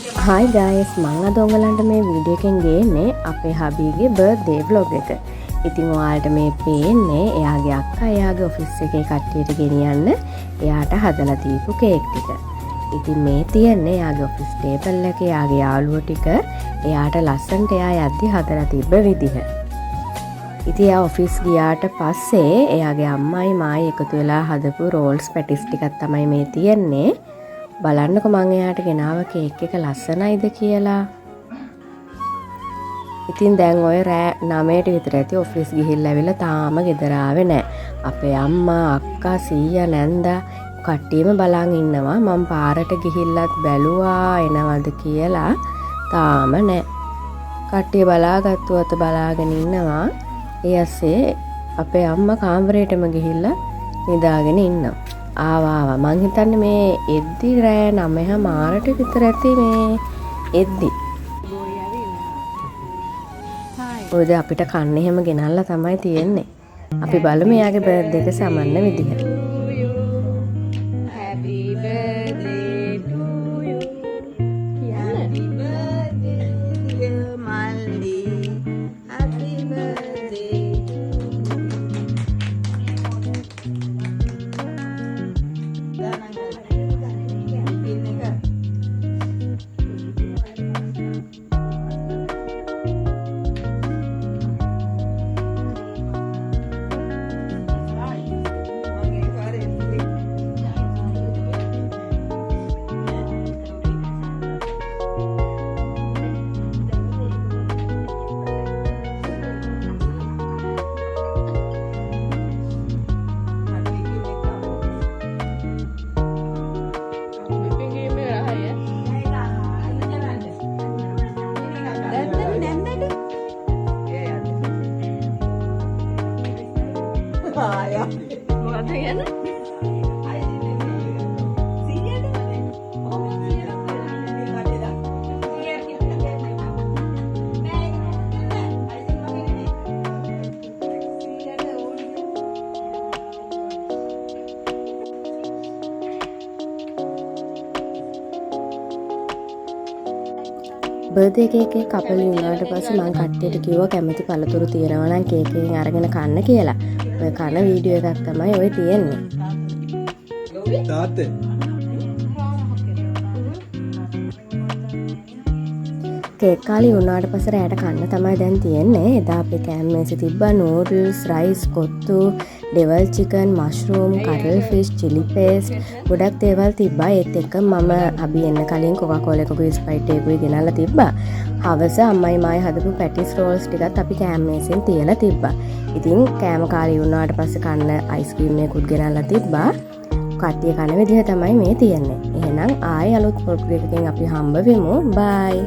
Hi guys, මම අද ඔයගලන්ට මේ වීඩියෝ එකෙන් ගේන්නේ අපේ හබීගේ බර්ත්ඩේ vlog එක. ඉතින් ඔයාලට මේ පේන්නේ එයාගේ අක්කා එයාගේ ඔෆිස් එකේ කට්ටියට ගෙනියන්න එයාට හදලා දීපු කේක් ටික. ඉතින් මේ තියන්නේ එයාගේ ඔෆිස් ටේබල් එකේ එයාගේ යාළුවෝ ටික එයාට ලස්සනට එයා යද්දි හදලා තිබ්බ විදිහ. ඉතින් එයා ඔෆිස් ගියාට පස්සේ එයාගේ අම්මයි මායි එකතු වෙලා හදපු රෝල්ස් පැටිස් ටිකක් තමයි මේ තියන්නේ. බලන්නකො මං එයාට ගෙනාව කේක් එක ලස්සනයිද කියලා. ඉතින් දැන් ඔය රෑ 9ට විතර ඇති ඔෆිස් ගිහිල්ලා ඇවිල්ලා තාම ගෙදර ආවේ නැහැ. අපේ අම්මා, අක්කා, සීයා, නැන්දා කට්ටියම බලන් ඉන්නවා. මං පාරට ගිහිල්ලත් බැලුවා එනවද කියලා. තාම නැහැ. කට්ටිය බලාගත්තුවත් බලාගෙන ඉන්නවා. ඊයස්සේ අපේ අම්මා කාමරේටම ගිහිල්ලා නිදාගෙන ඉන්නවා. ආවා මං හිතන්නේ මේ එද්දි රෑ 9:00 විතර ඇති මේ එද්දි. ඔයද අපිට කන්න එහෙම ගෙනල්ලා තමයි තියෙන්නේ. අපි බලමු එයාගේ බර්ත්ඩේ එක සමන්න විදිහ. Happy birthday to you. Happy birthday dear Malli. Happy birthday. Birthday cake එක කපලි වුණාට පස්සේ මම කට්ටියට කිව්වා කැමති පළතුරු තියෙනවා නම් කේක් එකෙන් අරගෙන කන්න කියලා. ඔය කන වීඩියෝ එකක් තමයි ඔය තියෙන්නේ. තාත්තේ කේක් කාලේ වුණාට පස්සේ රැයට කන්න තමයි දැන් තියෙන්නේ. එදා අපේ කෑම මේසෙ තිබ්බා noodles, rice, kottu, devil chicken, mushroom, කරල් ෆිෂ්, චිලි පේස්ට් ගොඩක් දේවල් තිබ්බා. ඒත් එක්ක මම අබි එන්න කලින් කොකාකෝලා එකකුයි ස්ප්‍රයිට් එකකුයි ගෙනල්ලා තිබ්බා. හවස අම්මයි මායි හදපු පැටිස් රෝල්ස් ටිකත් අපි කෑම මේසෙන් තියලා තිබ්බා. ඉතින් කෑම කාලේ වුණාට පස්සේ කන්න අයිස්ක්‍රීම් එකකුත් ගෙනල්ලා තිබ්බා. කට්ටිය කන විදිහ තමයි මේ තියෙන්නේ. එහෙනම් ආයෙ අලුත් වලොග් එකකින් අපි හම්බ වෙමු. බයි.